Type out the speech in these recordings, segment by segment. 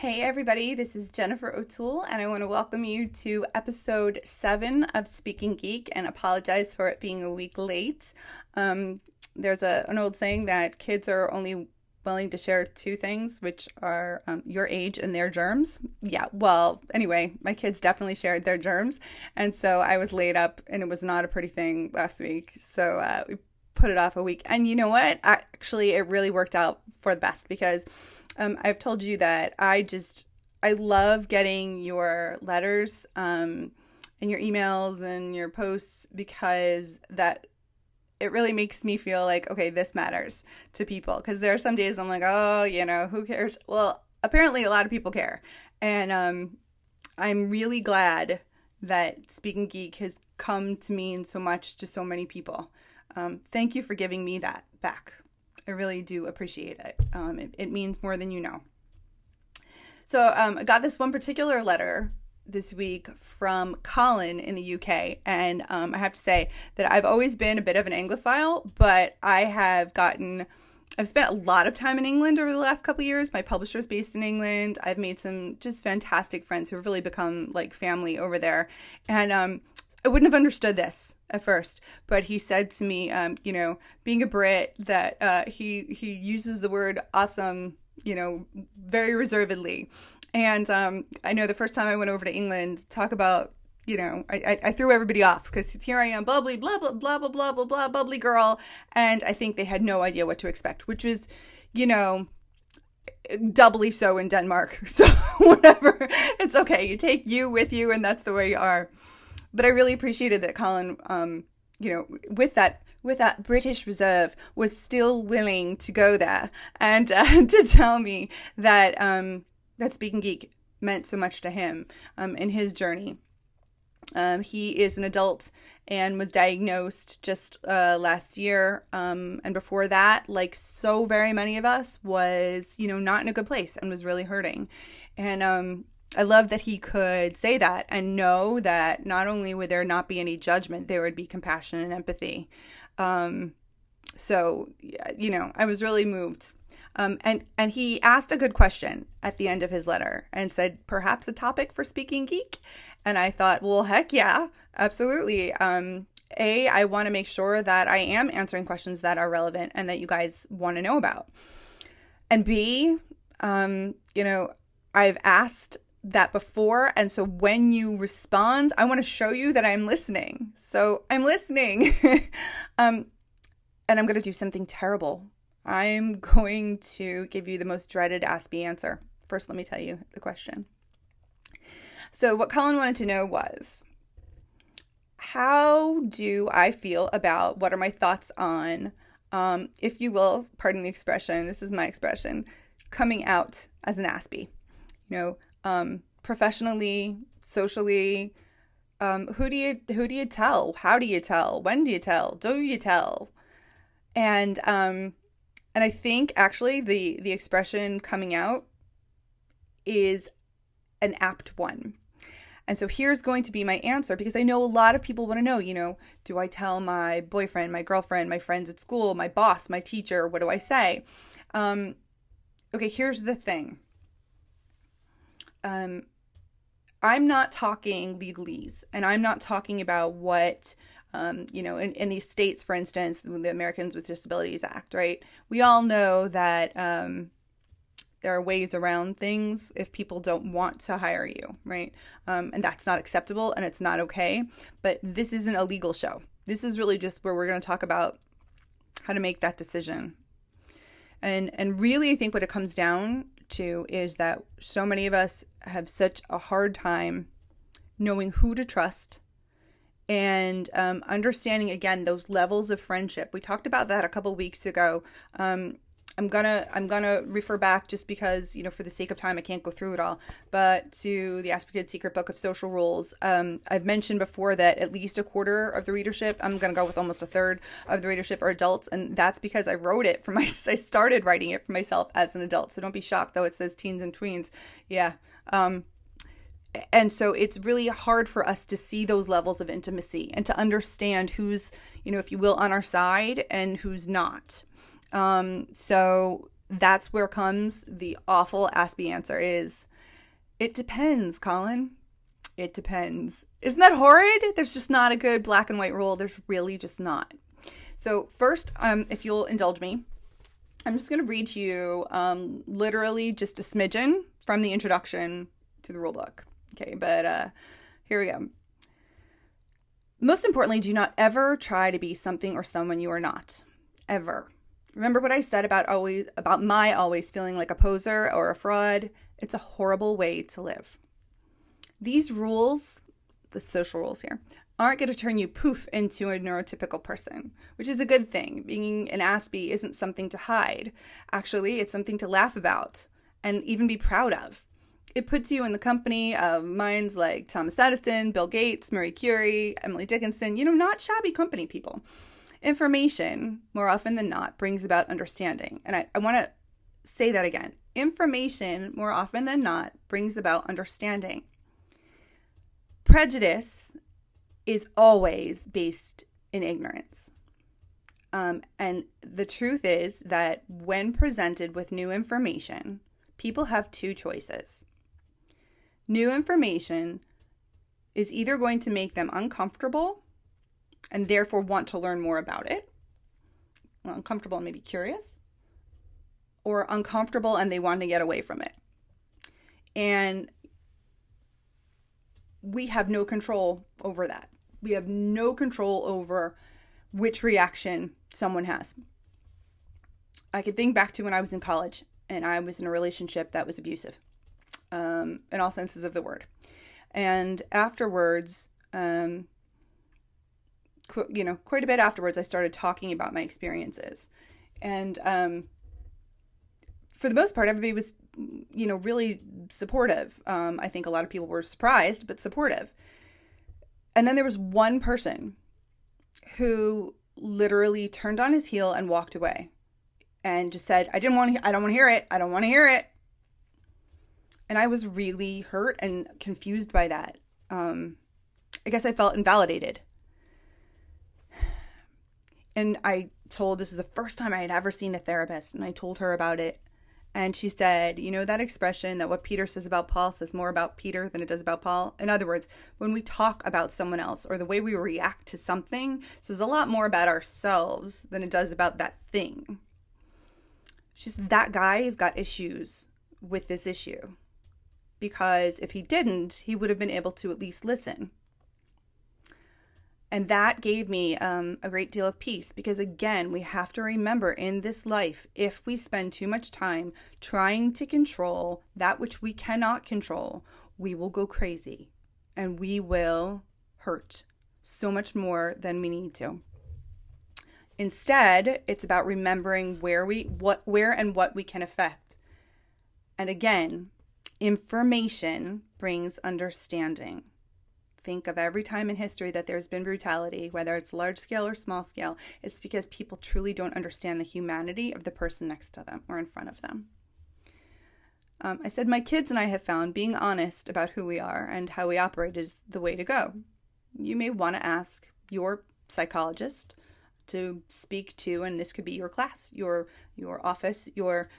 Hey everybody, this is Jennifer O'Toole, and I want to welcome you to episode 7 of Speaking Geek and apologize for it being a week late. There's an old saying that kids are only willing to share two things, which are your age and their germs. Yeah, well, anyway, my kids definitely shared their germs, and so I was laid up, and it was not a pretty thing last week, so we put it off a week. And you know what? Actually, it really worked out for the best because I've told you that I love getting your letters and your emails and your posts because that it really makes me feel like, okay, this matters to people. Because there are some days I'm like, oh, who cares? Well, apparently a lot of people care. And I'm really glad that Speaking Geek has come to mean so much to so many people. Thank you for giving me that back. I really do appreciate it. It means more than you know. So I got this one particular letter this week from Colin in the UK. And I have to say that I've always been a bit of an Anglophile, but I've spent a lot of time in England over the last couple of years. My publisher's based in England. I've made some just fantastic friends who have really become like family over there. And I wouldn't have understood this at first, but he said to me, being a Brit, that he uses the word awesome, very reservedly. And I know the first time I went over to England, talk about, I threw everybody off because here I am, bubbly, blah, blah, blah, blah, blah, blah, blah, bubbly girl. And I think they had no idea what to expect, which was, doubly so in Denmark. So whatever, it's okay. You take you with you, and that's the way you are. But I really appreciated that Colin, with that British reserve, was still willing to go there and to tell me that that Speaking Geek meant so much to him in his journey. He is an adult and was diagnosed just last year, and before that, like so very many of us, was not in a good place and was really hurting, and I love that he could say that and know that not only would there not be any judgment, there would be compassion and empathy. So, I was really moved. And he asked a good question at the end of his letter and said, perhaps a topic for Speaking Geek? And I thought, well, heck yeah, absolutely. I want to make sure that I am answering questions that are relevant and that you guys want to know about. And B, I've asked that before, and so when you respond, I want to show you that I'm listening. So I'm listening. And I'm going to do something terrible. I'm going to give you the most dreaded Aspie answer. First, let me tell you the question. So what Colin wanted to know was, how do I feel about, what are my thoughts on, if you will, pardon the expression, this is my expression, coming out as an Aspie? Professionally, socially, who do you tell? How do you tell? When do you tell? Do you tell? And I think actually the expression coming out is an apt one. And so here's going to be my answer, because I know a lot of people want to know, do I tell my boyfriend, my girlfriend, my friends at school, my boss, my teacher? What do I say? Okay, here's the thing. I'm not talking legalese, and I'm not talking about what, in these states, for instance, the Americans with Disabilities Act, right? We all know that there are ways around things if people don't want to hire you, right? And that's not acceptable, and it's not okay. But this isn't a legal show. This is really just where we're going to talk about how to make that decision. And really, I think what it comes down to is that so many of us have such a hard time knowing who to trust and understanding, again, those levels of friendship. We talked about that a couple weeks ago. I'm gonna refer back, just because, for the sake of time, I can't go through it all, but to the Aspie Kid's Secret Book of Social Rules. I've mentioned before that at least a quarter of the readership, I'm gonna go with almost a third of the readership, are adults, and that's because I wrote it I started writing it for myself as an adult. So don't be shocked though it says teens and tweens. Yeah. And so it's really hard for us to see those levels of intimacy and to understand who's, if you will, on our side and who's not. So that's where comes the awful Aspie answer is, It depends, Colin. It depends. Isn't that horrid? There's just not a good black and white rule. There's really just not. So first, if you'll indulge me, I'm just going to read to you literally just a smidgen from the introduction to the rule book. Okay, but here we go. Most importantly, do not ever try to be something or someone you are not. Ever. Remember what I said about my always feeling like a poser or a fraud? It's a horrible way to live. These rules, the social rules here, aren't going to turn you poof into a neurotypical person, which is a good thing. Being an Aspie isn't something to hide. Actually, it's something to laugh about and even be proud of. It puts you in the company of minds like Thomas Edison, Bill Gates, Marie Curie, Emily Dickinson, not shabby company people. Information, more often than not, brings about understanding. And I want to say that again. Information, more often than not, brings about understanding. Prejudice is always based in ignorance. And the truth is that when presented with new information, people have two choices. New information is either going to make them uncomfortable and therefore want to learn more about it. Well, uncomfortable and maybe curious. Or uncomfortable and they want to get away from it. And we have no control over that. We have no control over which reaction someone has. I could think back to when I was in college and I was in a relationship that was abusive, in all senses of the word. And afterwards, quite a bit afterwards, I started talking about my experiences. And for the most part, everybody was, really supportive. I think a lot of people were surprised, but supportive. And then there was one person who literally turned on his heel and walked away and just said, I don't want to hear it. I don't want to hear it. And I was really hurt and confused by that. I guess I felt invalidated. And this was the first time I had ever seen a therapist, and I told her about it. And she said, that expression that what Peter says about Paul says more about Peter than it does about Paul. In other words, when we talk about someone else or the way we react to something, says a lot more about ourselves than it does about that thing. She said, that guy has got issues with this issue. Because if he didn't, he would have been able to at least listen. And that gave me a great deal of peace because, again, we have to remember in this life, if we spend too much time trying to control that which we cannot control, we will go crazy and we will hurt so much more than we need to. Instead, it's about remembering where and what we can affect. And again, information brings understanding. Think of every time in history that there's been brutality, whether it's large scale or small scale, it's because people truly don't understand the humanity of the person next to them or in front of them. I said my kids and I have found being honest about who we are and how we operate is the way to go. You may want to ask your psychologist to speak to, and this could be your class, your office, your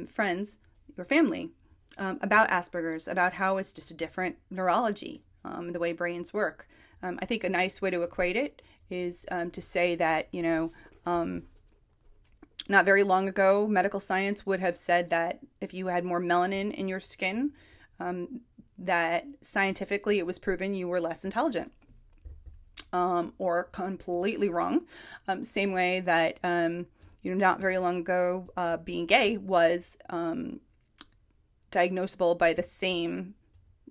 friends, your family, about Asperger's, about how it's just a different neurology. The way brains work. I think a nice way to equate it is to say that, not very long ago, medical science would have said that if you had more melanin in your skin, that scientifically it was proven you were less intelligent. Or completely wrong. Same way that, not very long ago, being gay was diagnosable by the same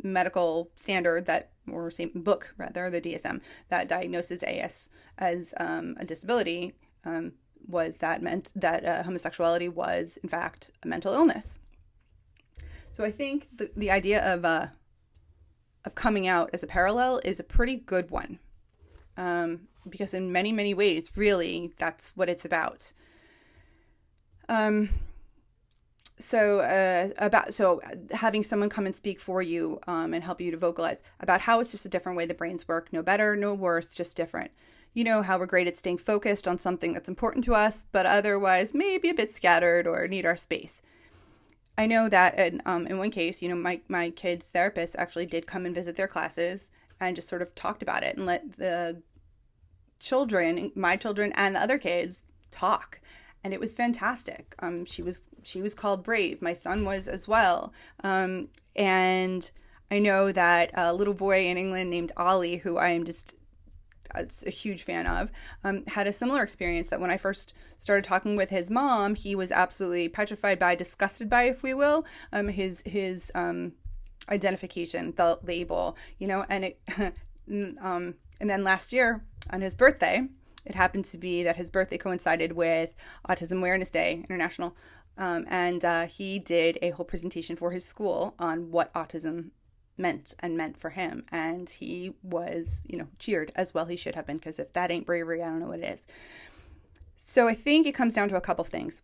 medical standard or same book rather, the DSM, that diagnoses AS as a disability, meant that homosexuality was in fact a mental illness. So I think the idea of coming out as a parallel is a pretty good one, because in many, many ways, really, that's what it's about. So having someone come and speak for you and help you to vocalize about how it's just a different way the brains work, no better, no worse, just different. You know how we're great at staying focused on something that's important to us, but otherwise maybe a bit scattered or need our space. I know that in one case, my kid's therapist actually did come and visit their classes and just sort of talked about it and let the children, my children and the other kids, talk. And it was fantastic. She was called brave. My son was as well. And I know that a little boy in England named Ollie, who I am just a huge fan of, had a similar experience that when I first started talking with his mom, he was absolutely petrified by, disgusted by, if we will, his identification, the label, and it, and then last year on his birthday, it happened to be that his birthday coincided with Autism Awareness Day International, and he did a whole presentation for his school on what autism meant for him, and he was cheered, as well he should have been, because if that ain't bravery, I don't know what it is. So I think it comes down to a couple things.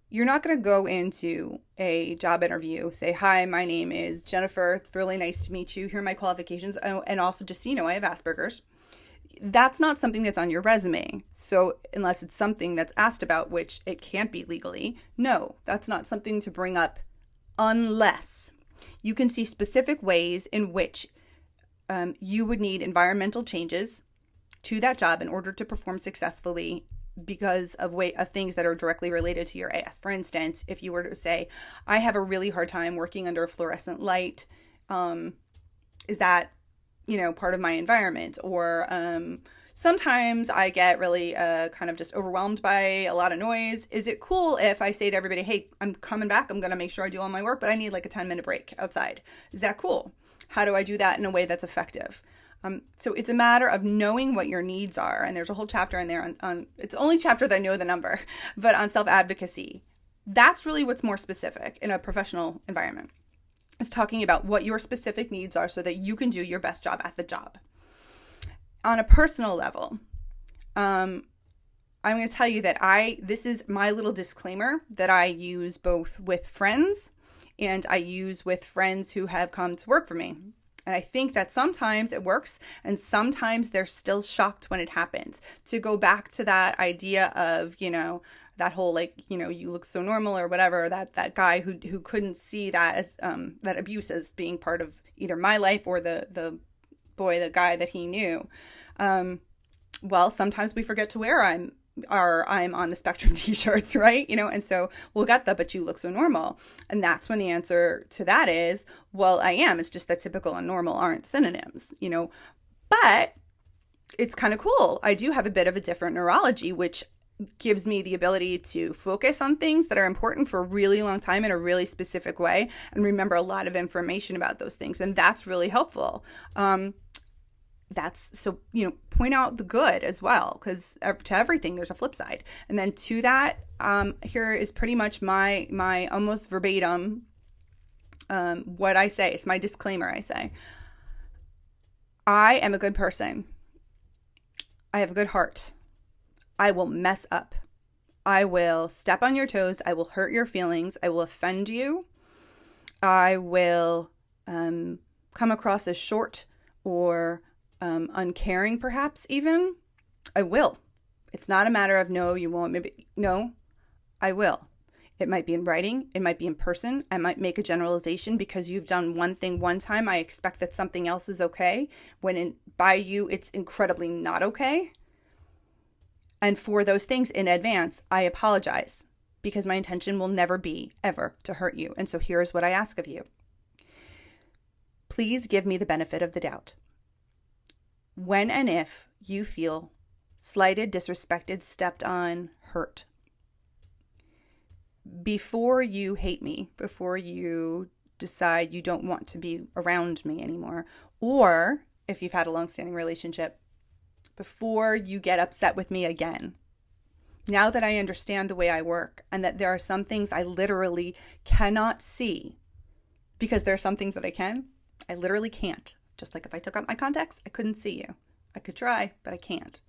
You're not going to go into a job interview, say, hi, my name is Jennifer, it's really nice to meet you, here are my qualifications, and also just so you know, I have Asperger's. That's not something that's on your resume. So unless it's something that's asked about, which it can't be legally, no, that's not something to bring up unless you can see specific ways in which you would need environmental changes to that job in order to perform successfully because of things that are directly related to your AS. For instance, if you were to say, I have a really hard time working under a fluorescent light, is that, part of my environment? Or sometimes I get really kind of just overwhelmed by a lot of noise. Is it cool if I say to everybody, hey, I'm coming back, I'm going to make sure I do all my work, but I need like a 10-minute break outside? Is that cool? How do I do that in a way that's effective? So it's a matter of knowing what your needs are. And there's a whole chapter in there on it's the only chapter that I know the number, but on self-advocacy. That's really what's more specific in a professional environment, is talking about what your specific needs are so that you can do your best job at the job. On a personal level, I'm going to tell you that this is my little disclaimer that I use both with friends and I use with friends who have come to work for me. And I think that sometimes it works and sometimes they're still shocked when it happens. To go back to that idea of, that whole you look so normal or whatever, that guy who couldn't see that as that abuse as being part of either my life or the guy that he knew. Well, sometimes we forget to wear I'm on the spectrum t-shirts, right? And so we'll get the, but you look so normal. And that's when the answer to that is, well, I am. It's just that typical and normal aren't synonyms, but it's kind of cool. I do have a bit of a different neurology, which gives me the ability to focus on things that are important for a really long time in a really specific way and remember a lot of information about those things. And that's really helpful. Point out the good as well, because to everything there's a flip side. And then to that, here is pretty much my almost verbatim what I say. It's my disclaimer. I say, I am a good person. I have a good heart. I will mess up. I will step on your toes. I will hurt your feelings. I will offend you. I will come across as short or uncaring, perhaps even. I will. It's not a matter of no, you won't. Maybe no, I will. It might be in writing. It might be in person. I might make a generalization because you've done one thing one time. I expect that something else is okay when by you it's incredibly not okay. And for those things in advance, I apologize because my intention will never be ever to hurt you. And so here's what I ask of you. Please give me the benefit of the doubt. When and if you feel slighted, disrespected, stepped on, hurt, before you hate me, before you decide you don't want to be around me anymore, or if you've had a long-standing relationship, before you get upset with me again, now that I understand the way I work and that there are some things I literally cannot see, because there are some things that I literally can't. Just like if I took out my contacts, I couldn't see you. I could try, but I can't.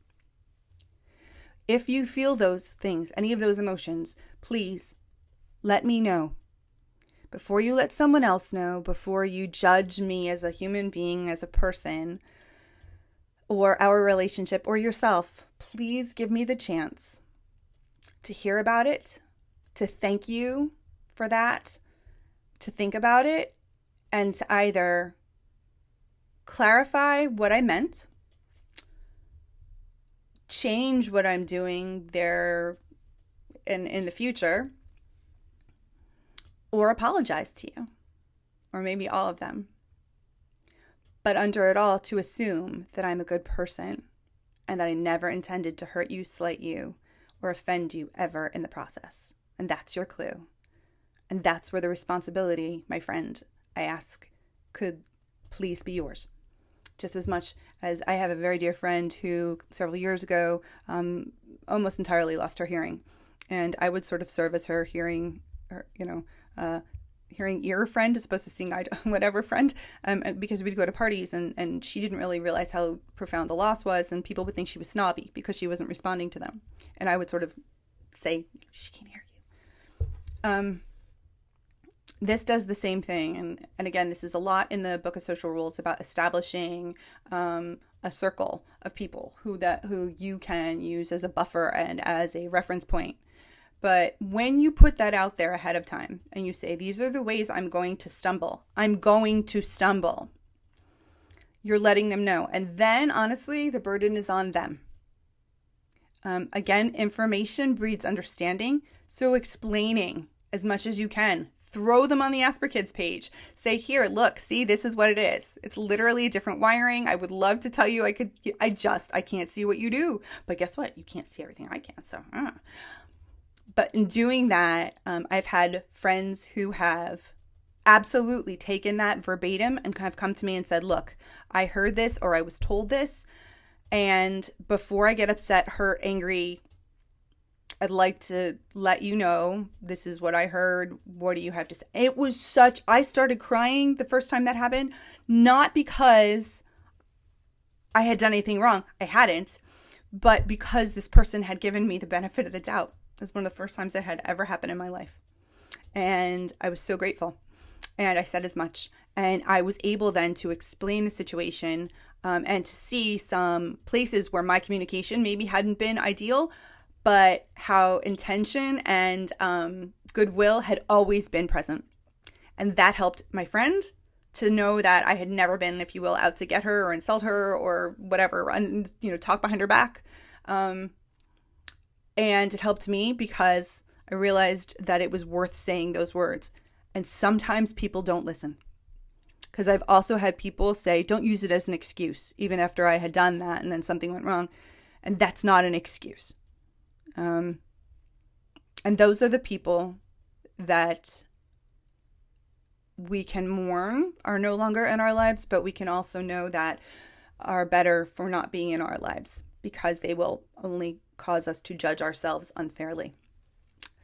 If you feel those things, any of those emotions, please let me know. Before you let someone else know, before you judge me as a human being, as a person, or our relationship, or yourself, please give me the chance to hear about it, to thank you for that, to think about it, and to either clarify what I meant, change what I'm doing there in the future, or apologize to you, or maybe all of them. But under it all, to assume that I'm a good person and that I never intended to hurt you, slight you, or offend you ever in the process. And that's your clue. And that's where the responsibility, my friend, I ask, could please be yours. Just as much as I have a very dear friend who several years ago almost entirely lost her hearing. And I would sort of serve as her hearing ear friend as opposed to seeing eye to whatever friend, because we'd go to parties and she didn't really realize how profound the loss was, and people would think she was snobby because she wasn't responding to them. And I would sort of say, she can't hear you. This does the same thing. And again, this is a lot in the Book of Social Rules about establishing a circle of people who you can use as a buffer and as a reference point. But when you put that out there ahead of time and you say, these are the ways I'm going to stumble, you're letting them know. And then, honestly, the burden is on them. Again, information breeds understanding. So explaining as much as you can. Throw them on the Aspie Kids page. Say, here, look, see, this is what it is. It's literally a different wiring. I would love to tell you I can't see what you do. But guess what? You can't see everything I can. So, But in doing that, I've had friends who have absolutely taken that verbatim and have come to me and said, look, I heard this or I was told this. And before I get upset, hurt, angry, I'd like to let you know this is what I heard. What do you have to say? I started crying the first time that happened, not because I had done anything wrong. I hadn't, but because this person had given me the benefit of the doubt. This was one of the first times that had ever happened in my life. And I was so grateful. And I said as much. And I was able then to explain the situation and to see some places where my communication maybe hadn't been ideal, but how intention and goodwill had always been present. And that helped my friend to know that I had never been, if you will, out to get her or insult her or whatever, and talk behind her back. And it helped me because I realized that it was worth saying those words. And sometimes people don't listen. Because I've also had people say, don't use it as an excuse, even after I had done that and then something went wrong. And that's not an excuse. And those are the people that we can mourn are no longer in our lives, but we can also know that are better for not being in our lives because they will only cause us to judge ourselves unfairly.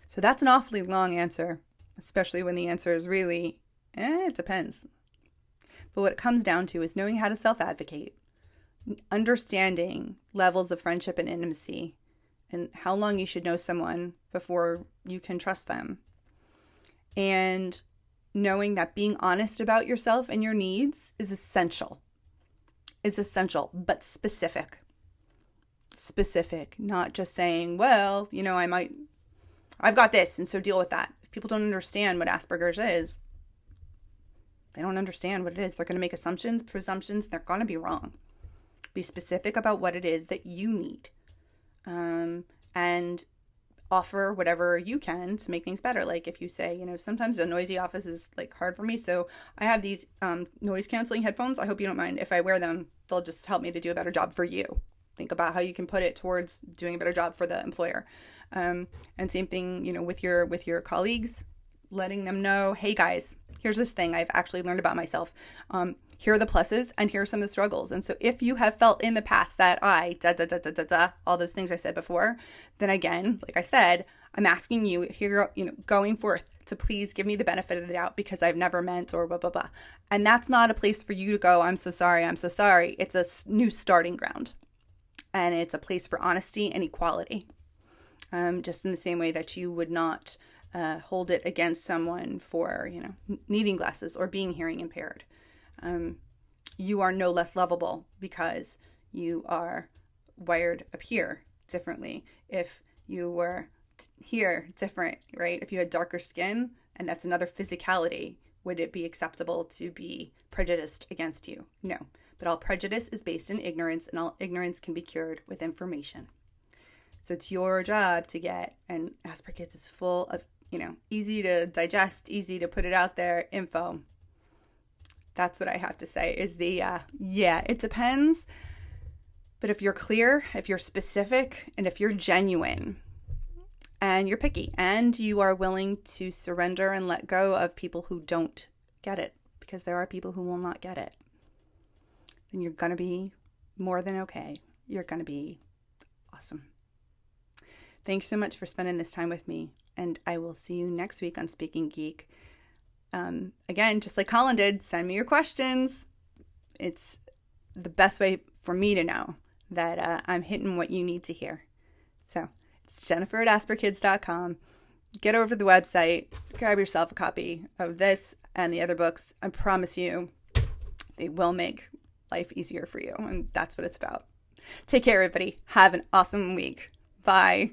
So that's an awfully long answer, especially when the answer is really, it depends. But what it comes down to is knowing how to self-advocate, understanding levels of friendship and intimacy, and how long you should know someone before you can trust them. And knowing that being honest about yourself and your needs is essential. It's essential, but specific. Specific, not just saying, well, I've got this, and so deal with that. If people don't understand what Asperger's is, they don't understand what it is. They're going to make assumptions, presumptions. They're going to be wrong. Be specific about what it is that you need. And offer whatever you can to make things better. Like if you say, sometimes a noisy office is hard for me. So I have these noise canceling headphones. I hope you don't mind if I wear them. They'll just help me to do a better job for you. Think about how you can put it towards doing a better job for the employer. And same thing, with your colleagues, letting them know, hey guys, here's this thing I've actually learned about myself. Here are the pluses and here are some of the struggles. And so if you have felt in the past that all those things I said before, then again, like I said, I'm asking you here, going forth to please give me the benefit of the doubt because I've never meant or blah, blah, blah. And that's not a place for you to go, I'm so sorry. It's a new starting ground. And it's a place for honesty and equality. Just in the same way that you would not hold it against someone for, needing glasses or being hearing impaired. You are no less lovable because you are wired up here differently. If you were here, different, right? If you had darker skin and that's another physicality, would it be acceptable to be prejudiced against you? No. But all prejudice is based in ignorance, and all ignorance can be cured with information. So it's your job to get, and Aspie Kids is full of, easy to digest, easy to put it out there info. That's what I have to say is it depends. But if you're clear, if you're specific, and if you're genuine, and you're picky, and you are willing to surrender and let go of people who don't get it, because there are people who will not get it, then you're going to be more than okay. You're going to be awesome. Thanks so much for spending this time with me, and I will see you next week on Speaking Geek. Again, just like Colin did, send me your questions. It's the best way for me to know that I'm hitting what you need to hear. So it's Jennifer@AspieKids.com. Get over to the website, grab yourself a copy of this and the other books. I promise you, they will make life easier for you, and that's what it's about. Take care, everybody. Have an awesome week. Bye.